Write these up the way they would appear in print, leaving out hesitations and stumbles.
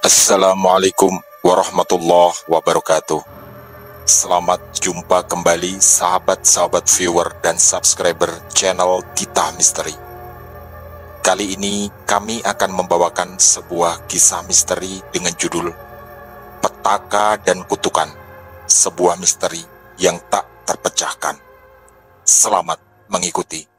Assalamualaikum warahmatullahi wabarakatuh. Selamat jumpa kembali sahabat-sahabat viewer dan subscriber channel Kita Misteri. Kali ini kami akan membawakan sebuah kisah misteri dengan judul Petaka dan Kutukan, sebuah misteri yang tak terpecahkan. Selamat mengikuti.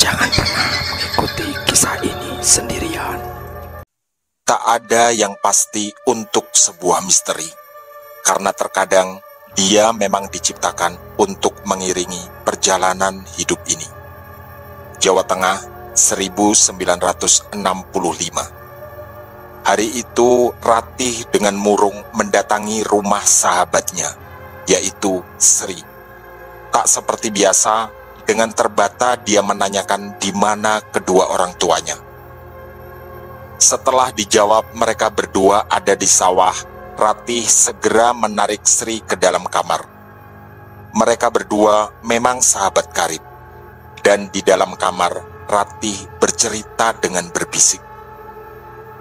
Jangan pernah mengikuti kisah ini sendirian. Tak ada yang pasti untuk sebuah misteri, karena terkadang dia memang diciptakan untuk mengiringi perjalanan hidup ini. Jawa Tengah, 1965. Hari itu Ratih dengan murung mendatangi rumah sahabatnya, yaitu Sri. Tak seperti biasa, dengan terbata dia menanyakan di mana kedua orang tuanya. Setelah dijawab mereka berdua ada di sawah, Ratih segera menarik Sri ke dalam kamar. Mereka berdua memang sahabat karib. Dan di dalam kamar, Ratih bercerita dengan berbisik.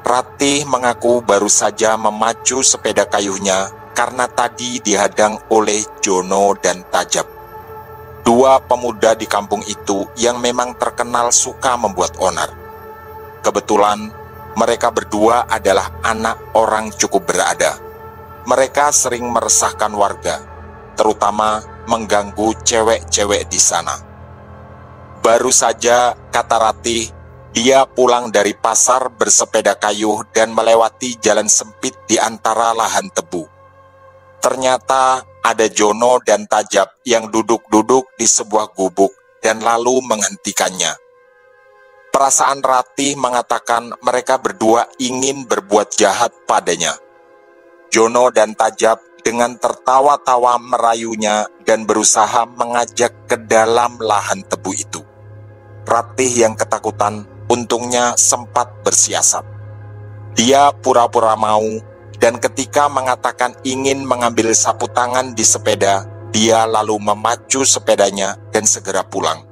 Ratih mengaku baru saja memacu sepeda kayunya karena tadi dihadang oleh Jono dan Tajab, dua pemuda di kampung itu yang memang terkenal suka membuat onar. Kebetulan mereka berdua adalah anak orang cukup berada. Mereka sering meresahkan warga, terutama mengganggu cewek-cewek di sana. Baru saja, kata Ratih, dia pulang dari pasar bersepeda kayu dan melewati jalan sempit di antara lahan tebu. Ternyata ada Jono dan Tajab yang duduk-duduk di sebuah gubuk dan lalu menghentikannya. Perasaan Ratih mengatakan mereka berdua ingin berbuat jahat padanya. Jono dan Tajab dengan tertawa-tawa merayunya dan berusaha mengajak ke dalam lahan tebu itu. Ratih yang ketakutan untungnya sempat bersiasat. Dia pura-pura mau, dan ketika mengatakan ingin mengambil sapu tangan di sepeda, dia lalu memacu sepedanya dan segera pulang.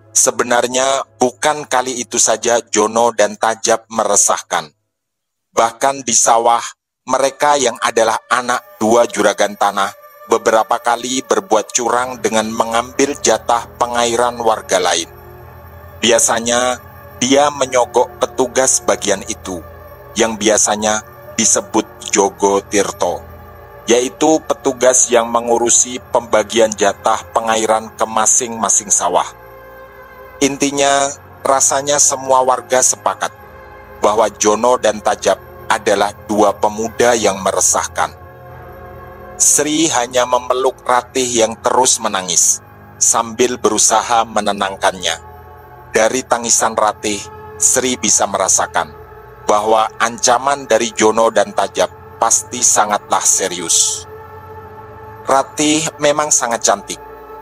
Sebenarnya bukan kali itu saja Jono dan Tajab meresahkan. Bahkan di sawah, mereka yang adalah anak dua juragan tanah, beberapa kali berbuat curang dengan mengambil jatah pengairan warga lain. Biasanya, dia menyogok petugas bagian itu, yang biasanya disebut Jogo Tirto, yaitu petugas yang mengurusi pembagian jatah pengairan ke masing-masing sawah. Intinya, rasanya semua warga sepakat bahwa Jono dan Tajab adalah dua pemuda yang meresahkan. Sri hanya memeluk Ratih yang terus menangis, sambil berusaha menenangkannya. Dari tangisan Ratih, Sri bisa merasakan bahwa ancaman dari Jono dan Tajab pasti sangatlah serius. Ratih memang sangat cantik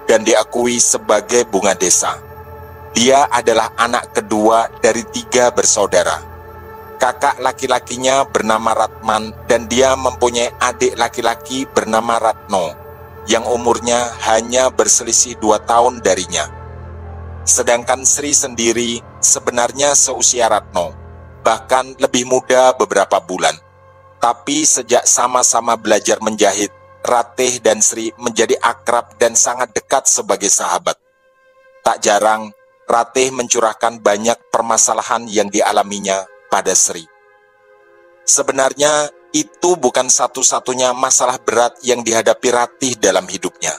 dan diakui sebagai bunga desa. Dia adalah anak kedua dari 3 bersaudara. Kakak laki-lakinya bernama Ratman dan dia mempunyai adik laki-laki bernama Ratno yang umurnya hanya berselisih 2 tahun darinya. Sedangkan Sri sendiri sebenarnya seusia Ratno, bahkan lebih muda beberapa bulan. Tapi sejak sama-sama belajar menjahit, Ratih dan Sri menjadi akrab dan sangat dekat sebagai sahabat. Tak jarang, Ratih mencurahkan banyak permasalahan yang dialaminya pada Sri. Sebenarnya, itu bukan satu-satunya masalah berat yang dihadapi Ratih dalam hidupnya.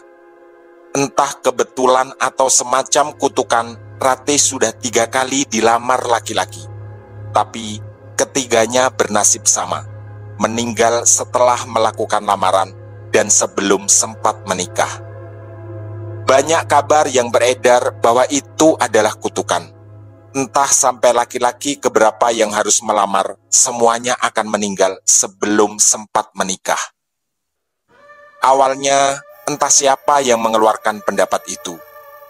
Entah kebetulan atau semacam kutukan, Ratih sudah 3 kali dilamar laki-laki. Tapi ketiganya bernasib sama, meninggal setelah melakukan lamaran dan sebelum sempat menikah. Banyak kabar yang beredar bahwa itu adalah kutukan. Entah sampai laki-laki keberapa yang harus melamar, semuanya akan meninggal sebelum sempat menikah. Awalnya, entah siapa yang mengeluarkan pendapat itu.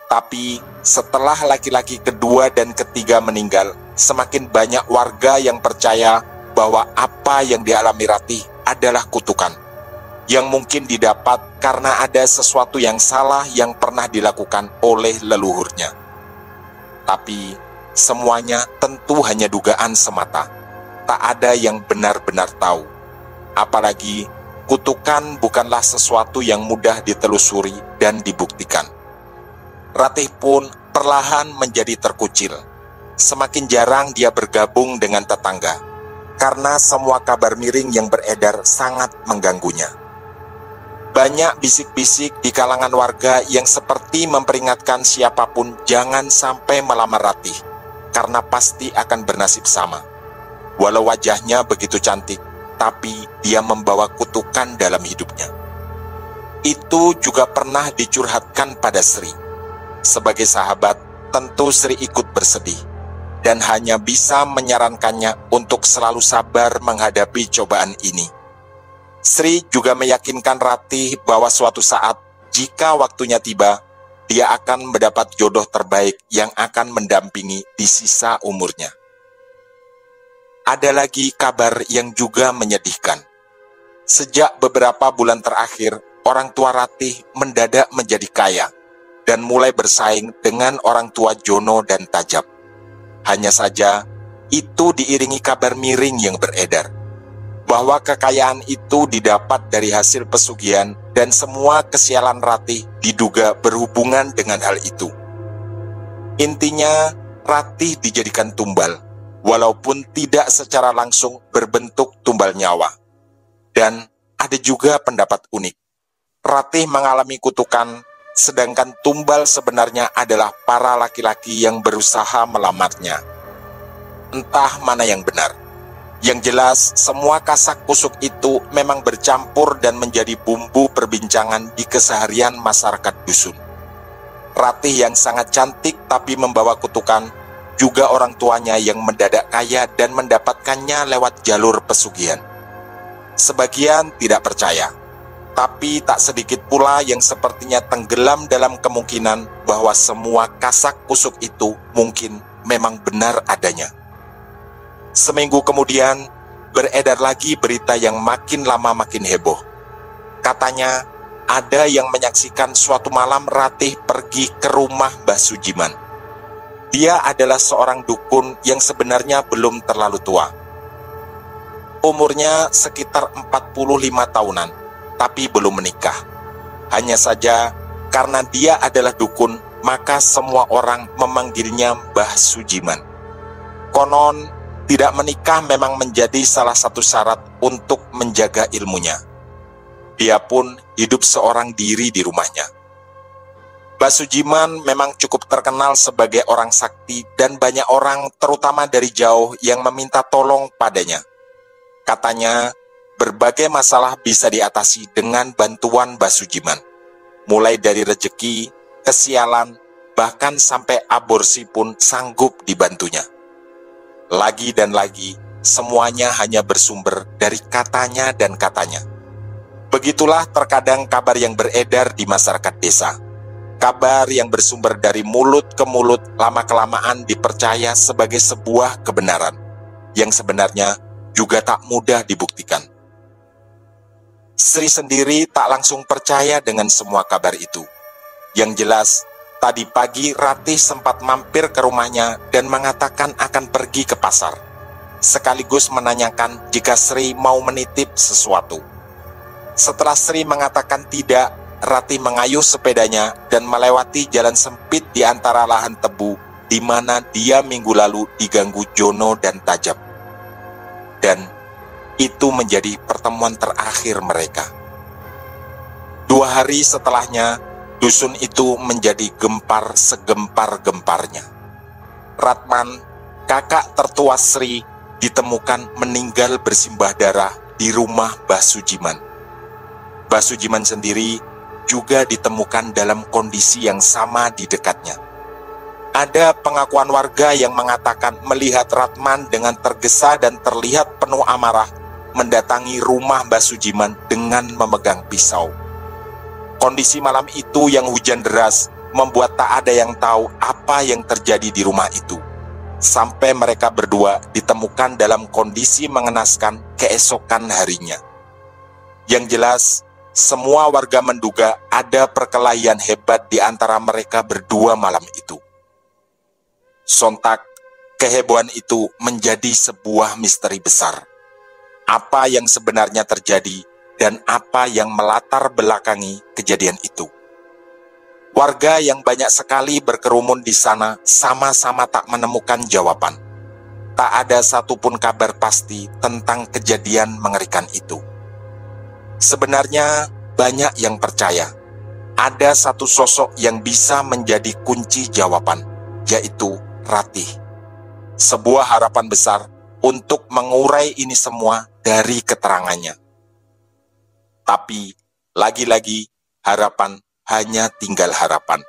Tapi setelah laki-laki kedua dan ketiga meninggal, semakin banyak warga yang percaya bahwa apa yang dialami Ratih adalah kutukan, yang mungkin didapat karena ada sesuatu yang salah yang pernah dilakukan oleh leluhurnya. Tapi semuanya tentu hanya dugaan semata. Tak ada yang benar-benar tahu. Apalagi kutukan bukanlah sesuatu yang mudah ditelusuri dan dibuktikan. Ratih pun perlahan menjadi terkucil. Semakin jarang dia bergabung dengan tetangga, karena semua kabar miring yang beredar sangat mengganggunya. Banyak bisik-bisik di kalangan warga yang seperti memperingatkan siapapun jangan sampai melamar Ratih, karena pasti akan bernasib sama. Walau wajahnya begitu cantik, tapi dia membawa kutukan dalam hidupnya. Itu juga pernah dicurhatkan pada Sri. Sebagai sahabat, tentu Sri ikut bersedih, dan hanya bisa menyarankannya untuk selalu sabar menghadapi cobaan ini. Sri juga meyakinkan Ratih bahwa suatu saat, jika waktunya tiba, dia akan mendapat jodoh terbaik yang akan mendampingi di sisa umurnya. Ada lagi kabar yang juga menyedihkan. Sejak beberapa bulan terakhir, orang tua Ratih mendadak menjadi kaya dan mulai bersaing dengan orang tua Jono dan Tajab. Hanya saja, itu diiringi kabar miring yang beredar, bahwa kekayaan itu didapat dari hasil pesugihan dan semua kesialan Ratih diduga berhubungan dengan hal itu. Intinya, Ratih dijadikan tumbal, walaupun tidak secara langsung berbentuk tumbal nyawa. Dan ada juga pendapat unik. Ratih mengalami kutukan, sedangkan tumbal sebenarnya adalah para laki-laki yang berusaha melamarnya. Entah mana yang benar. Yang jelas, semua kasak kusuk itu memang bercampur dan menjadi bumbu perbincangan di keseharian masyarakat dusun. Ratih yang sangat cantik tapi membawa kutukan, juga orang tuanya yang mendadak kaya dan mendapatkannya lewat jalur pesugihan. Sebagian tidak percaya, tapi tak sedikit pula yang sepertinya tenggelam dalam kemungkinan bahwa semua kasak kusuk itu mungkin memang benar adanya. Seminggu kemudian, beredar lagi berita yang makin lama makin heboh. Katanya, ada yang menyaksikan suatu malam Ratih pergi ke rumah Mbah Sujiman. Dia adalah seorang dukun yang sebenarnya belum terlalu tua. Umurnya sekitar 45 tahunan, tapi belum menikah. Hanya saja, karena dia adalah dukun, maka semua orang memanggilnya Mbah Sujiman. Konon, tidak menikah memang menjadi salah satu syarat untuk menjaga ilmunya. Dia pun hidup seorang diri di rumahnya. Mbah Sujiman memang cukup terkenal sebagai orang sakti dan banyak orang, terutama dari jauh, yang meminta tolong padanya. Katanya, berbagai masalah bisa diatasi dengan bantuan Mbah Sujiman. Mulai dari rejeki, kesialan, bahkan sampai aborsi pun sanggup dibantunya. Lagi dan lagi, semuanya hanya bersumber dari katanya dan katanya. Begitulah terkadang kabar yang beredar di masyarakat desa. Kabar yang bersumber dari mulut ke mulut lama-kelamaan dipercaya sebagai sebuah kebenaran, yang sebenarnya juga tak mudah dibuktikan. Sri sendiri tak langsung percaya dengan semua kabar itu. Yang jelas, tadi pagi Ratih sempat mampir ke rumahnya dan mengatakan akan pergi ke pasar, sekaligus menanyakan jika Sri mau menitip sesuatu. Setelah Sri mengatakan tidak, Ratih mengayuh sepedanya dan melewati jalan sempit di antara lahan tebu di mana dia minggu lalu diganggu Jono dan Tajab. Dan itu menjadi pertemuan terakhir mereka. 2 hari setelahnya, dusun itu menjadi gempar segempar-gemparnya. Ratman, kakak tertua Sri, ditemukan meninggal bersimbah darah di rumah Mbah Sujiman. Mbah Sujiman sendiri juga ditemukan dalam kondisi yang sama di dekatnya. Ada pengakuan warga yang mengatakan melihat Ratman dengan tergesa dan terlihat penuh amarah mendatangi rumah Mbah Sujiman dengan memegang pisau. Kondisi malam itu yang hujan deras membuat tak ada yang tahu apa yang terjadi di rumah itu. Sampai mereka berdua ditemukan dalam kondisi mengenaskan keesokan harinya. Yang jelas, semua warga menduga ada perkelahian hebat di antara mereka berdua malam itu. Sontak, kehebohan itu menjadi sebuah misteri besar. Apa yang sebenarnya terjadi dan apa yang melatar belakangi kejadian itu. Warga yang banyak sekali berkerumun di sana sama-sama tak menemukan jawaban. Tak ada satupun kabar pasti tentang kejadian mengerikan itu. Sebenarnya banyak yang percaya ada satu sosok yang bisa menjadi kunci jawaban, yaitu Ratih. Sebuah harapan besar untuk mengurai ini semua dari keterangannya. Tapi lagi-lagi harapan hanya tinggal harapan.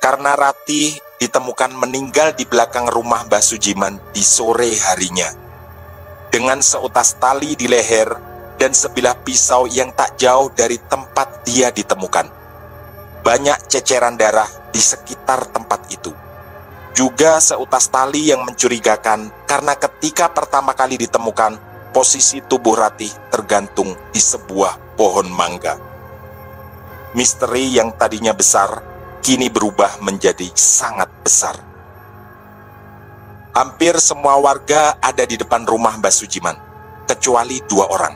Karena Ratih ditemukan meninggal di belakang rumah Mbah Sujiman di sore harinya. Dengan seutas tali di leher dan sebilah pisau yang tak jauh dari tempat dia ditemukan. Banyak ceceran darah di sekitar tempat itu. Juga seutas tali yang mencurigakan karena ketika pertama kali ditemukan, posisi tubuh Ratih tergantung di sebuah pohon mangga. Misteri yang tadinya besar, kini berubah menjadi sangat besar. Hampir semua warga ada di depan rumah Mbah Sujiman, kecuali 2 orang,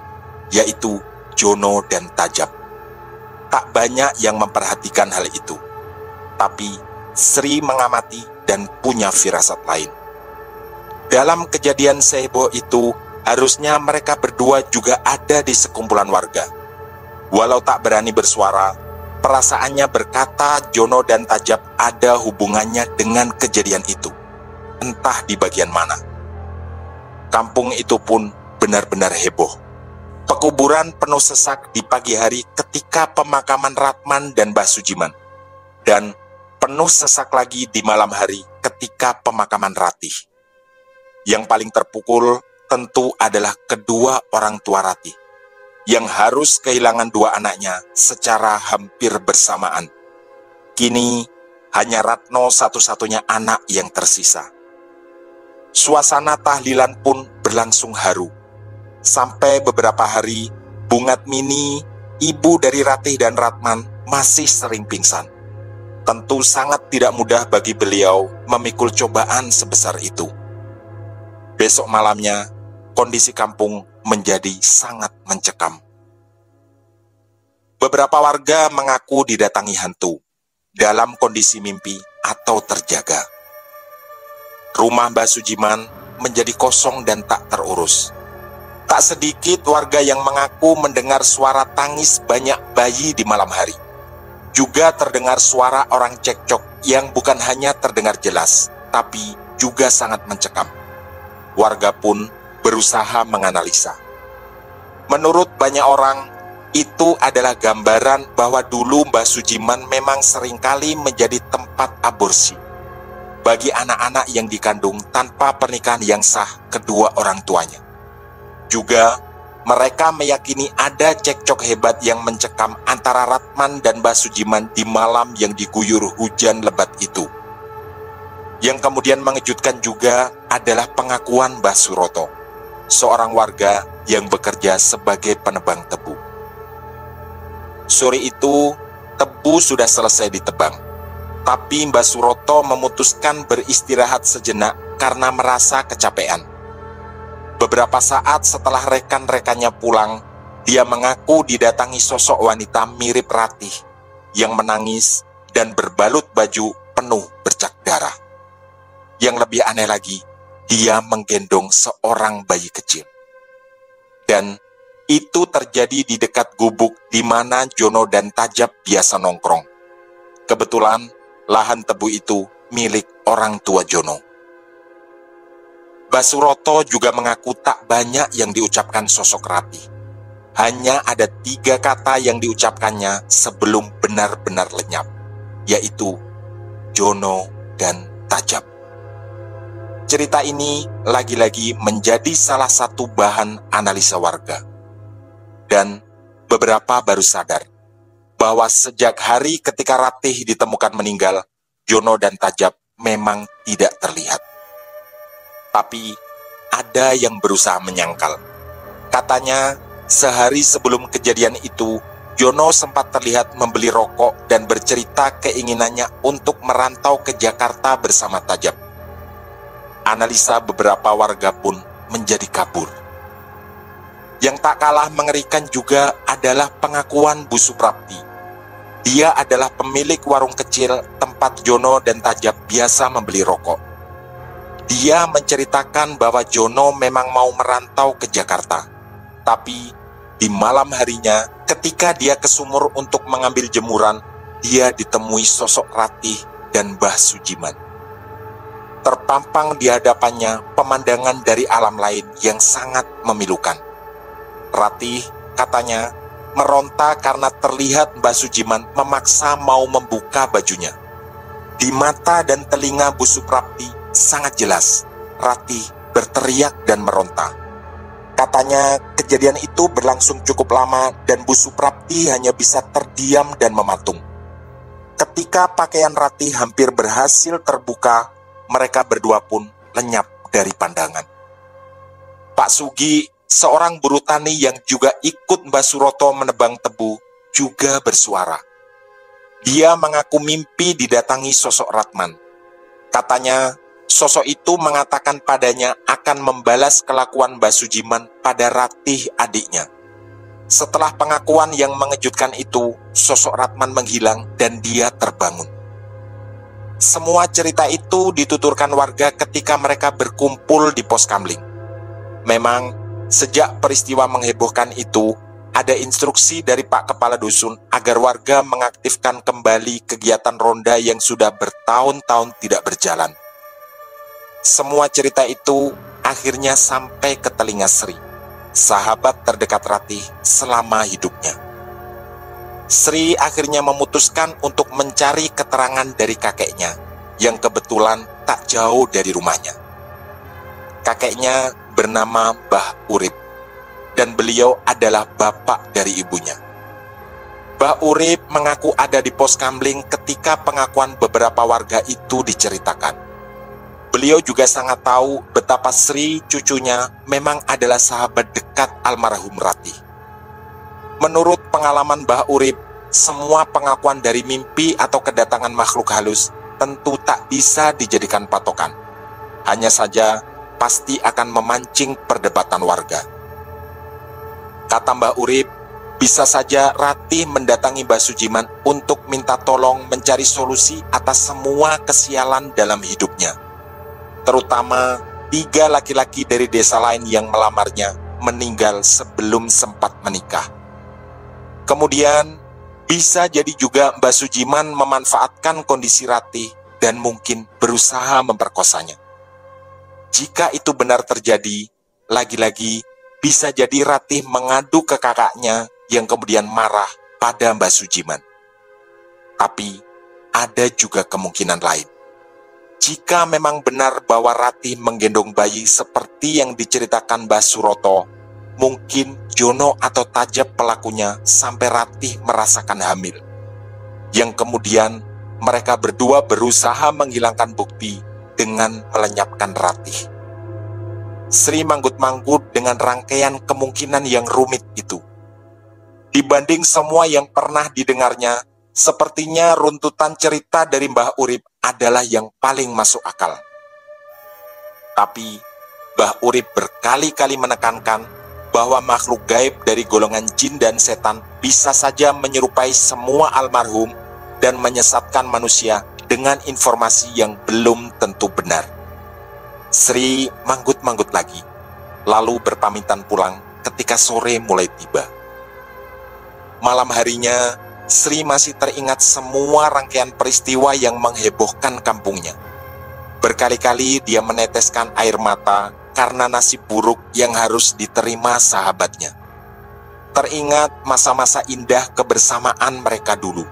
yaitu Jono dan Tajab. Tak banyak yang memperhatikan hal itu, tapi Sri mengamati dan punya firasat lain. Dalam kejadian seheboh itu, harusnya mereka berdua juga ada di sekumpulan warga. Walau tak berani bersuara, perasaannya berkata Jono dan Tajab ada hubungannya dengan kejadian itu, entah di bagian mana. Kampung itu pun benar-benar heboh. Pekuburan penuh sesak di pagi hari ketika pemakaman Ratman dan Mbah Sujiman, dan penuh sesak lagi di malam hari ketika pemakaman Ratih. Yang paling terpukul tentu adalah kedua orang tua Ratih, yang harus kehilangan 2 anaknya secara hampir bersamaan. Kini hanya Ratno satu-satunya anak yang tersisa. Suasana tahlilan pun berlangsung haru. Sampai beberapa hari, Bungatmini, ibu dari Ratih dan Ratman, masih sering pingsan. Tentu sangat tidak mudah bagi beliau memikul cobaan sebesar itu. Besok malamnya, kondisi kampung menjadi sangat mencekam. Beberapa warga mengaku didatangi hantu dalam kondisi mimpi atau terjaga. Rumah Mbah Sujiman menjadi kosong dan tak terurus. Tak sedikit warga yang mengaku mendengar suara tangis banyak bayi di malam hari. Juga terdengar suara orang cekcok yang bukan hanya terdengar jelas, tapi juga sangat mencekam. Warga pun berusaha menganalisa. Menurut banyak orang, itu adalah gambaran bahwa dulu Mbah Sujiman memang seringkali menjadi tempat aborsi bagi anak-anak yang dikandung tanpa pernikahan yang sah kedua orang tuanya. Juga mereka meyakini ada cekcok hebat yang mencekam antara Ratman dan Mbah Sujiman di malam yang diguyur hujan lebat itu. Yang kemudian mengejutkan juga adalah pengakuan Mbah Suroto, seorang warga yang bekerja sebagai penebang tebu. Sore itu, tebu sudah selesai ditebang, tapi Mbah Suroto memutuskan beristirahat sejenak karena merasa kecapean. Beberapa saat setelah rekan-rekannya pulang, dia mengaku didatangi sosok wanita mirip Ratih yang menangis dan berbalut baju penuh bercak darah. Yang lebih aneh lagi, dia menggendong seorang bayi kecil. Dan itu terjadi di dekat gubuk di mana Jono dan Tajab biasa nongkrong. Kebetulan, lahan tebu itu milik orang tua Jono. Mbah Suroto juga mengaku tak banyak yang diucapkan sosok Ratih. Hanya ada 3 kata yang diucapkannya sebelum benar-benar lenyap, yaitu Jono dan Tajab. Cerita ini lagi-lagi menjadi salah satu bahan analisa warga. Dan beberapa baru sadar bahwa sejak hari ketika Ratih ditemukan meninggal, Jono dan Tajab memang tidak terlihat. Tapi ada yang berusaha menyangkal. Katanya, sehari sebelum kejadian itu, Jono sempat terlihat membeli rokok dan bercerita keinginannya untuk merantau ke Jakarta bersama Tajab. Analisa beberapa warga pun menjadi kabur. Yang tak kalah mengerikan juga adalah pengakuan Bu Suprapti. Dia adalah pemilik warung kecil tempat Jono dan Tajab biasa membeli rokok. Dia menceritakan bahwa Jono memang mau merantau ke Jakarta. Tapi di malam harinya, ketika dia ke sumur untuk mengambil jemuran, dia ditemui sosok Ratih dan Mbah Sujiman. Terpampang di hadapannya pemandangan dari alam lain yang sangat memilukan. Ratih, katanya, meronta karena terlihat Mbah Sujiman memaksa mau membuka bajunya. Di mata dan telinga Bu Suprapti sangat jelas, Ratih berteriak dan meronta. Katanya, kejadian itu berlangsung cukup lama dan Bu Suprapti hanya bisa terdiam dan mematung. Ketika pakaian Ratih hampir berhasil terbuka, mereka berdua pun lenyap dari pandangan. Pak Sugi, seorang buruh tani yang juga ikut Mbah Suroto menebang tebu, juga bersuara. Dia mengaku mimpi didatangi sosok Ratman. Katanya, sosok itu mengatakan padanya akan membalas kelakuan Mbah Sujiman pada Ratih adiknya. Setelah pengakuan yang mengejutkan itu, sosok Ratman menghilang dan dia terbangun. Semua cerita itu dituturkan warga ketika mereka berkumpul di pos kamling. Memang, sejak peristiwa menghebohkan itu, ada instruksi dari Pak Kepala Dusun agar warga mengaktifkan kembali kegiatan ronda yang sudah bertahun-tahun tidak berjalan. Semua cerita itu akhirnya sampai ke telinga Sri, sahabat terdekat Ratih selama hidupnya. Sri akhirnya memutuskan untuk mencari keterangan dari kakeknya, yang kebetulan tak jauh dari rumahnya. Kakeknya bernama Mbah Urip, dan beliau adalah bapak dari ibunya. Mbah Urip mengaku ada di pos kamling ketika pengakuan beberapa warga itu diceritakan. Beliau juga sangat tahu betapa Sri, cucunya, memang adalah sahabat dekat almarhum Ratih. Menurut pengalaman Mbah Urip, semua pengakuan dari mimpi atau kedatangan makhluk halus tentu tak bisa dijadikan patokan. Hanya saja pasti akan memancing perdebatan warga. Kata Mbah Urip, bisa saja Ratih mendatangi Mbah Sujiman untuk minta tolong mencari solusi atas semua kesialan dalam hidupnya. Terutama 3 laki-laki dari desa lain yang melamarnya meninggal sebelum sempat menikah. Kemudian, bisa jadi juga Mbah Sujiman memanfaatkan kondisi Ratih dan mungkin berusaha memperkosanya. Jika itu benar terjadi, lagi-lagi bisa jadi Ratih mengadu ke kakaknya yang kemudian marah pada Mbah Sujiman. Tapi, ada juga kemungkinan lain. Jika memang benar bahwa Ratih menggendong bayi seperti yang diceritakan Mbah Suroto, mungkin Jono atau Tajab pelakunya sampai Ratih merasakan hamil. Yang kemudian mereka berdua berusaha menghilangkan bukti dengan melenyapkan Ratih. Sri manggut-manggut dengan rangkaian kemungkinan yang rumit itu. Dibanding semua yang pernah didengarnya, sepertinya runtutan cerita dari Mbah Urip adalah yang paling masuk akal. Tapi Mbah Urip berkali-kali menekankan bahwa makhluk gaib dari golongan jin dan setan bisa saja menyerupai semua almarhum dan menyesatkan manusia dengan informasi yang belum tentu benar. Sri manggut-manggut lagi, lalu berpamitan pulang ketika sore mulai tiba. Malam harinya, Sri masih teringat semua rangkaian peristiwa yang menghebohkan kampungnya. Berkali-kali dia meneteskan air mata karena nasib buruk yang harus diterima sahabatnya. Teringat masa-masa indah kebersamaan mereka dulu,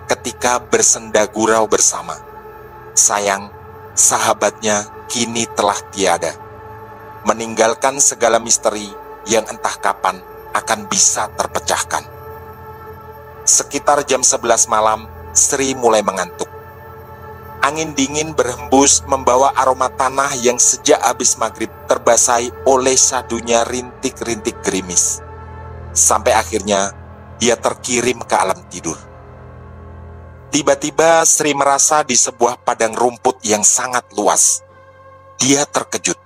ketika bersenda gurau bersama. Sayang, sahabatnya kini telah tiada, meninggalkan segala misteri yang entah kapan akan bisa terpecahkan. Sekitar jam 11 malam, Sri mulai mengantuk. Angin dingin berhembus membawa aroma tanah yang sejak habis maghrib terbasahi oleh sadunya rintik-rintik gerimis. Sampai akhirnya dia terkirim ke alam tidur. Tiba-tiba Sri merasa di sebuah padang rumput yang sangat luas. Dia terkejut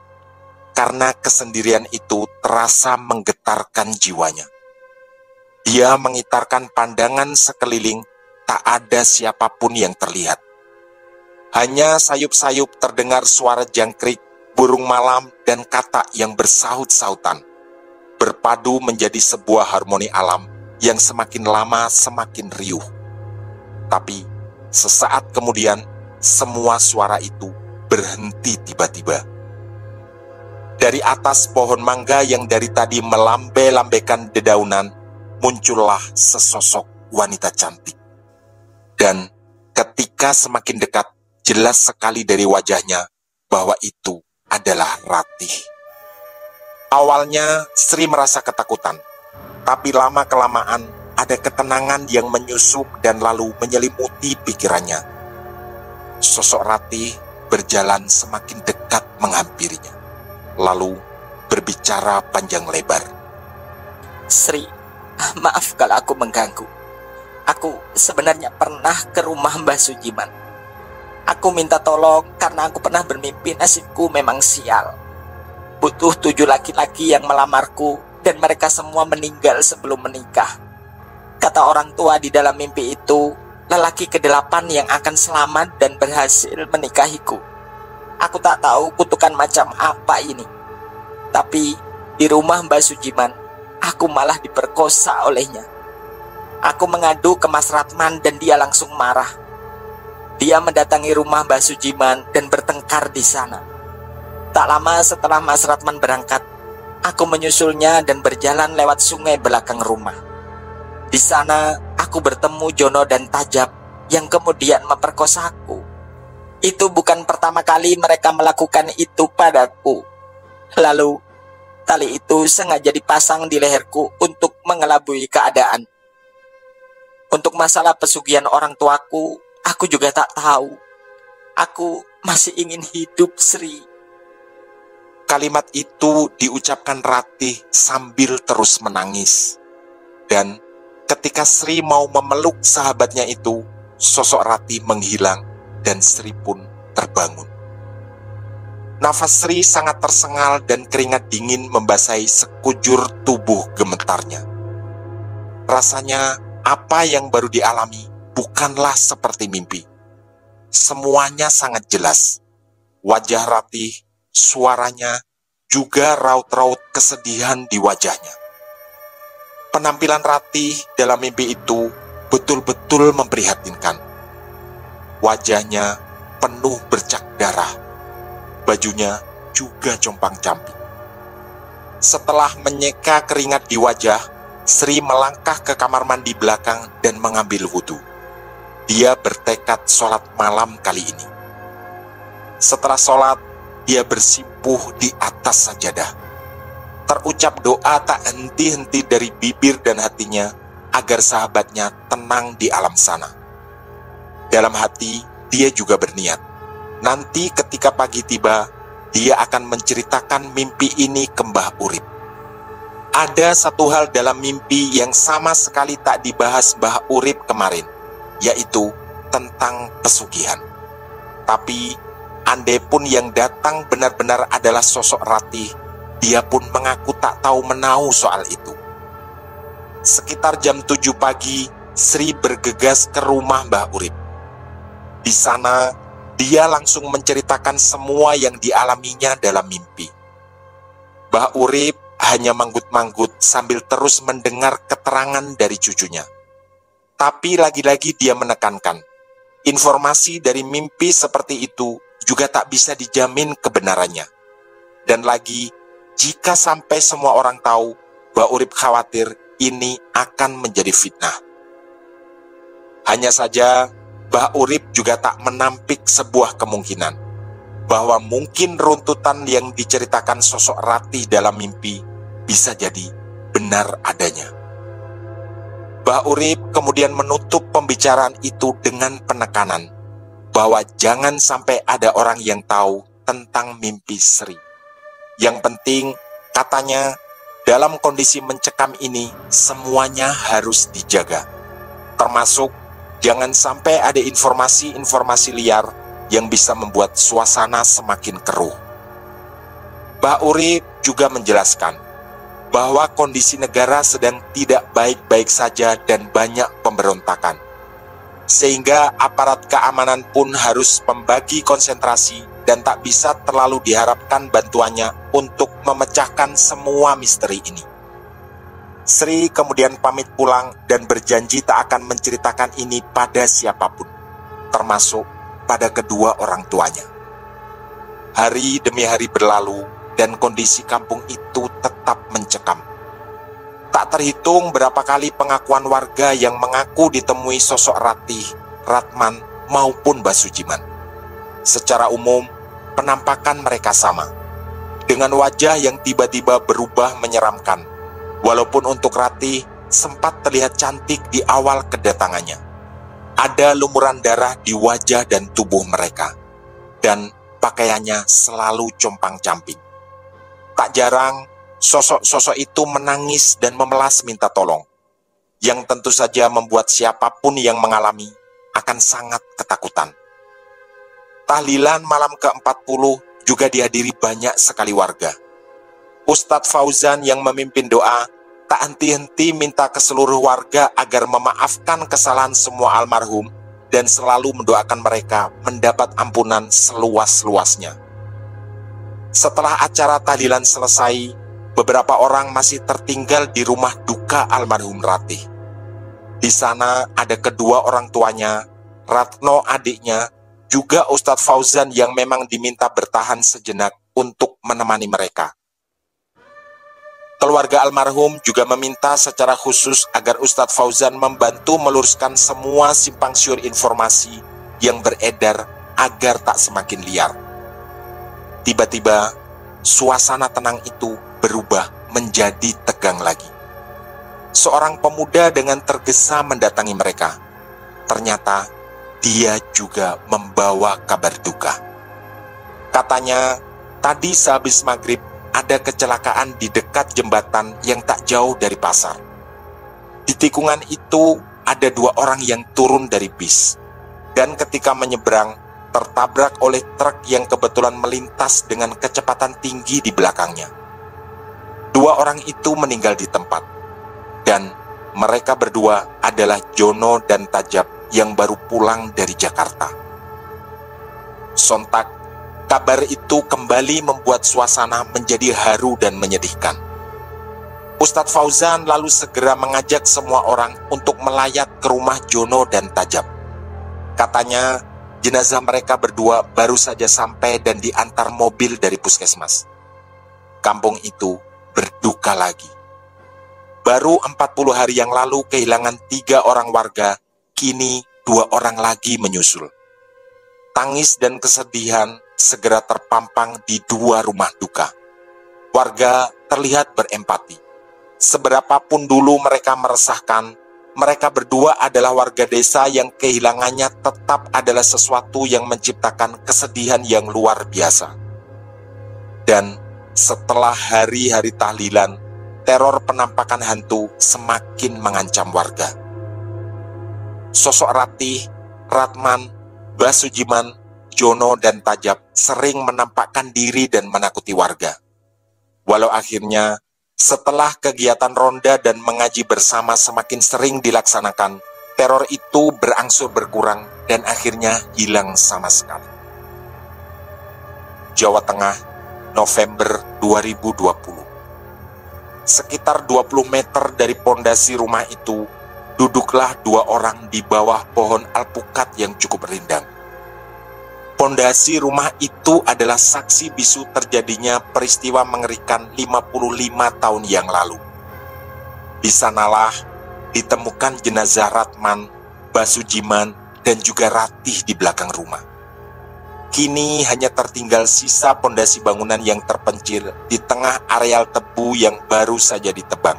karena kesendirian itu terasa menggetarkan jiwanya. Dia mengitarkan pandangan sekeliling, tak ada siapapun yang terlihat. Hanya sayup-sayup terdengar suara jangkrik, burung malam, dan katak yang bersahut-sahutan, berpadu menjadi sebuah harmoni alam yang semakin lama semakin riuh. Tapi sesaat kemudian, semua suara itu berhenti tiba-tiba. Dari atas pohon mangga yang dari tadi melambai-lambaikan dedaunan, muncullah sesosok wanita cantik. Dan ketika semakin dekat, jelas sekali dari wajahnya bahwa itu adalah Ratih. Awalnya Sri merasa ketakutan, tapi lama-kelamaan ada ketenangan yang menyusup dan lalu menyelimuti pikirannya. Sosok Ratih berjalan semakin dekat menghampirinya, lalu berbicara panjang lebar. Sri, maaf kalau aku mengganggu. Aku sebenarnya pernah ke rumah Mbah Sujiman. Aku minta tolong karena aku pernah bermimpi nasibku memang sial. Butuh 7 laki-laki yang melamarku dan mereka semua meninggal sebelum menikah. Kata orang tua di dalam mimpi itu, lelaki ke-8 yang akan selamat dan berhasil menikahiku. Aku tak tahu kutukan macam apa ini. Tapi di rumah Mbah Sujiman, aku malah diperkosa olehnya. Aku mengadu ke Mas Ratman dan dia langsung marah. Dia mendatangi rumah Mbah Sujiman dan bertengkar di sana. Tak lama setelah Mas Ratman berangkat, aku menyusulnya dan berjalan lewat sungai belakang rumah. Di sana, aku bertemu Jono dan Tajab yang kemudian memperkosaku. Itu bukan pertama kali mereka melakukan itu padaku. Lalu, tali itu sengaja dipasang di leherku untuk mengelabui keadaan. Untuk masalah pesugihan orang tuaku, aku juga tak tahu. Aku masih ingin hidup, Sri. Kalimat itu diucapkan Ratih sambil terus menangis. Dan ketika Sri mau memeluk sahabatnya itu, sosok Ratih menghilang dan Sri pun terbangun. Nafas Sri sangat tersengal dan keringat dingin membasahi sekujur tubuh gemetarnya. Rasanya apa yang baru dialami bukanlah seperti mimpi. Semuanya sangat jelas. Wajah Ratih, suaranya, juga raut-raut kesedihan di wajahnya. Penampilan Ratih dalam mimpi itu betul-betul memprihatinkan. Wajahnya penuh bercak darah. Bajunya juga compang-camping. Setelah menyeka keringat di wajah, Sri melangkah ke kamar mandi belakang dan mengambil wudhu. Dia bertekad sholat malam kali ini. Setelah sholat, dia bersimpuh di atas sajadah. Terucap doa tak henti-henti dari bibir dan hatinya agar sahabatnya tenang di alam sana. Dalam hati, dia juga berniat. Nanti ketika pagi tiba, dia akan menceritakan mimpi ini ke Mbah Urip. Ada satu hal dalam mimpi yang sama sekali tak dibahas Mbah Urip kemarin, yaitu tentang pesugihan. Tapi, andai pun yang datang benar-benar adalah sosok Ratih, dia pun mengaku tak tahu menahu soal itu. Sekitar jam 7 pagi, Sri bergegas ke rumah Mbah Urip. Di sana, dia langsung menceritakan semua yang dialaminya dalam mimpi. Mbah Urip hanya manggut-manggut sambil terus mendengar keterangan dari cucunya. Tapi lagi-lagi dia menekankan, informasi dari mimpi seperti itu juga tak bisa dijamin kebenarannya. Dan lagi, jika sampai semua orang tahu, Mbah Urip khawatir ini akan menjadi fitnah. Hanya saja, Mbah Urip juga tak menampik sebuah kemungkinan, bahwa mungkin runtutan yang diceritakan sosok Ratih dalam mimpi bisa jadi benar adanya. Mbah Urip kemudian menutup pembicaraan itu dengan penekanan bahwa jangan sampai ada orang yang tahu tentang mimpi Sri. Yang penting, katanya, dalam kondisi mencekam ini semuanya harus dijaga. Termasuk jangan sampai ada informasi-informasi liar yang bisa membuat suasana semakin keruh. Mbah Urip juga menjelaskan bahwa kondisi negara sedang tidak baik-baik saja dan banyak pemberontakan. Sehingga aparat keamanan pun harus membagi konsentrasi dan tak bisa terlalu diharapkan bantuannya untuk memecahkan semua misteri ini. Sri kemudian pamit pulang dan berjanji tak akan menceritakan ini pada siapapun, termasuk pada kedua orang tuanya. Hari demi hari berlalu dan kondisi kampung itu tetap mencekam. Tak terhitung berapa kali pengakuan warga yang mengaku ditemui sosok Ratih, Ratman, maupun Mbah Sujiman. Secara umum, penampakan mereka sama, dengan wajah yang tiba-tiba berubah menyeramkan. Walaupun untuk Ratih sempat terlihat cantik di awal kedatangannya. Ada lumuran darah di wajah dan tubuh mereka, dan pakaiannya selalu compang-camping. Tak jarang, sosok-sosok itu menangis dan memelas minta tolong, yang tentu saja membuat siapapun yang mengalami akan sangat ketakutan. Tahlilan malam ke-40 juga dihadiri banyak sekali warga. Ustadz Fauzan yang memimpin doa tak henti-henti minta ke seluruh warga agar memaafkan kesalahan semua almarhum dan selalu mendoakan mereka mendapat ampunan seluas-luasnya. Setelah acara tahlilan selesai, beberapa orang masih tertinggal di rumah duka almarhum Ratih. Di sana ada kedua orang tuanya, Ratno adiknya, juga Ustadz Fauzan yang memang diminta bertahan sejenak untuk menemani mereka. Keluarga almarhum juga meminta secara khusus agar Ustadz Fauzan membantu meluruskan semua simpang siur informasi yang beredar agar tak semakin liar. Tiba-tiba, suasana tenang itu berubah menjadi tegang lagi. Seorang pemuda dengan tergesa mendatangi mereka. Ternyata dia juga membawa kabar duka. Katanya, tadi sehabis maghrib ada kecelakaan di dekat jembatan yang tak jauh dari pasar. Di tikungan itu ada dua orang yang turun dari bis, dan ketika menyeberang tertabrak oleh truk yang kebetulan melintas dengan kecepatan tinggi di belakangnya. Dua orang itu meninggal di tempat, dan mereka berdua adalah Jono dan Tajab yang baru pulang dari Jakarta. Sontak, kabar itu kembali membuat suasana menjadi haru dan menyedihkan. Ustadz Fauzan lalu segera mengajak semua orang untuk melayat ke rumah Jono dan Tajab. Katanya, jenazah mereka berdua baru saja sampai dan diantar mobil dari puskesmas. Kampung itu berduka lagi. Baru 40 hari yang lalu kehilangan 3 orang warga, kini 2 orang lagi menyusul. Tangis dan kesedihan segera terpampang di 2 rumah duka. Warga terlihat berempati. Seberapapun dulu mereka meresahkan, mereka berdua adalah warga desa yang kehilangannya tetap adalah sesuatu yang menciptakan kesedihan yang luar biasa. Dan setelah hari-hari tahlilan, teror penampakan hantu semakin mengancam warga. Sosok Ratih, Ratman, Mbah Sujiman, Jono, dan Tajab sering menampakkan diri dan menakuti warga. Walau akhirnya, setelah kegiatan ronda dan mengaji bersama semakin sering dilaksanakan, teror itu berangsur berkurang dan akhirnya hilang sama sekali. Jawa Tengah, November 2020. Sekitar 20 meter dari pondasi rumah itu, duduklah 2 orang di bawah pohon alpukat yang cukup rindang. Pondasi rumah itu adalah saksi bisu terjadinya peristiwa mengerikan 55 tahun yang lalu. Di sanalah ditemukan jenazah Ratman, Mbah Sujiman, dan juga Ratih di belakang rumah. Kini hanya tertinggal sisa pondasi bangunan yang terpencil di tengah areal tebu yang baru saja ditebang.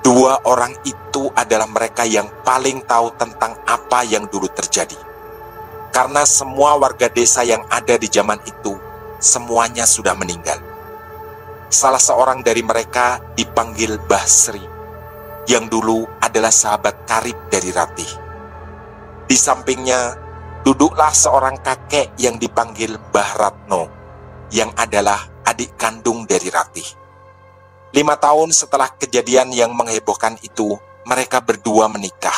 Dua orang itu adalah mereka yang paling tahu tentang apa yang dulu terjadi. Karena semua warga desa yang ada di zaman itu, semuanya sudah meninggal. Salah seorang dari mereka dipanggil Mbah Sri, yang dulu adalah sahabat karib dari Ratih. Di sampingnya, duduklah seorang kakek yang dipanggil Mbah Ratno, yang adalah adik kandung dari Ratih. 5 tahun setelah kejadian yang menghebohkan itu, mereka berdua menikah.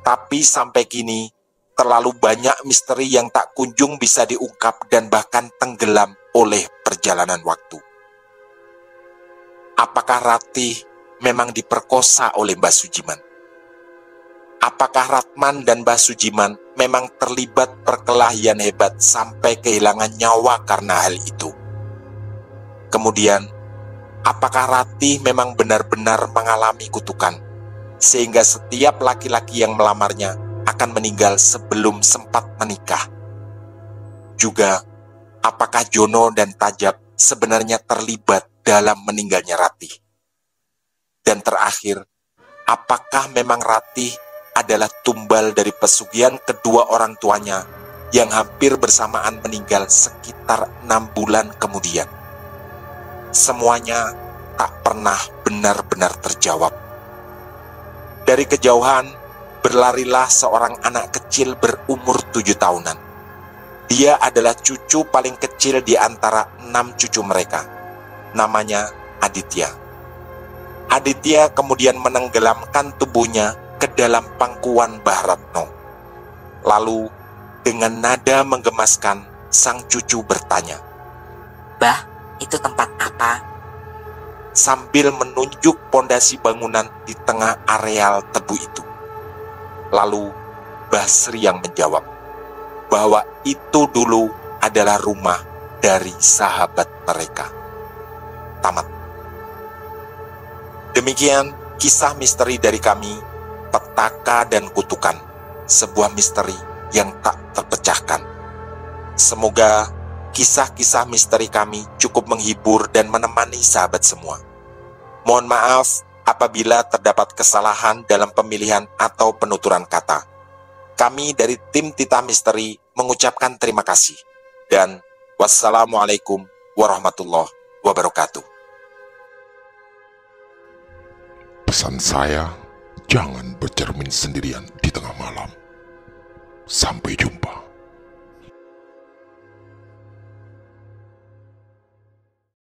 Tapi sampai kini, terlalu banyak misteri yang tak kunjung bisa diungkap dan bahkan tenggelam oleh perjalanan waktu. Apakah Ratih memang diperkosa oleh Mbah Sujiman? Apakah Ratman dan Mbah Sujiman memang terlibat perkelahian hebat sampai kehilangan nyawa karena hal itu? Kemudian, apakah Ratih memang benar-benar mengalami kutukan, sehingga setiap laki-laki yang melamarnya akan meninggal sebelum sempat menikah? Juga, apakah Jono dan Tajab sebenarnya terlibat dalam meninggalnya Ratih? Dan terakhir, apakah memang Ratih adalah tumbal dari pesugihan kedua orang tuanya yang hampir bersamaan meninggal sekitar 6 bulan kemudian? Semuanya tak pernah benar-benar terjawab. Dari kejauhan, berlarilah seorang anak kecil berumur 7 tahunan. Dia adalah cucu paling kecil di antara 6 cucu mereka. Namanya Aditya. Aditya kemudian menenggelamkan tubuhnya ke dalam pangkuan Mbah Ratno. Lalu, dengan nada menggemaskan, sang cucu bertanya, "Bah, itu tempat apa?" sambil menunjuk pondasi bangunan di tengah areal tebu itu. Lalu, Mbah Sri yang menjawab bahwa itu dulu adalah rumah dari sahabat mereka. Tamat. Demikian kisah misteri dari kami, Petaka dan Kutukan, sebuah misteri yang tak terpecahkan. Semoga kisah-kisah misteri kami cukup menghibur dan menemani sahabat semua. Mohon maaf apabila terdapat kesalahan dalam pemilihan atau penuturan kata. Kami dari tim Tita Misteri mengucapkan terima kasih. Dan wassalamualaikum warahmatullahi wabarakatuh. Pesan saya, jangan bercermin sendirian di tengah malam. Sampai jumpa.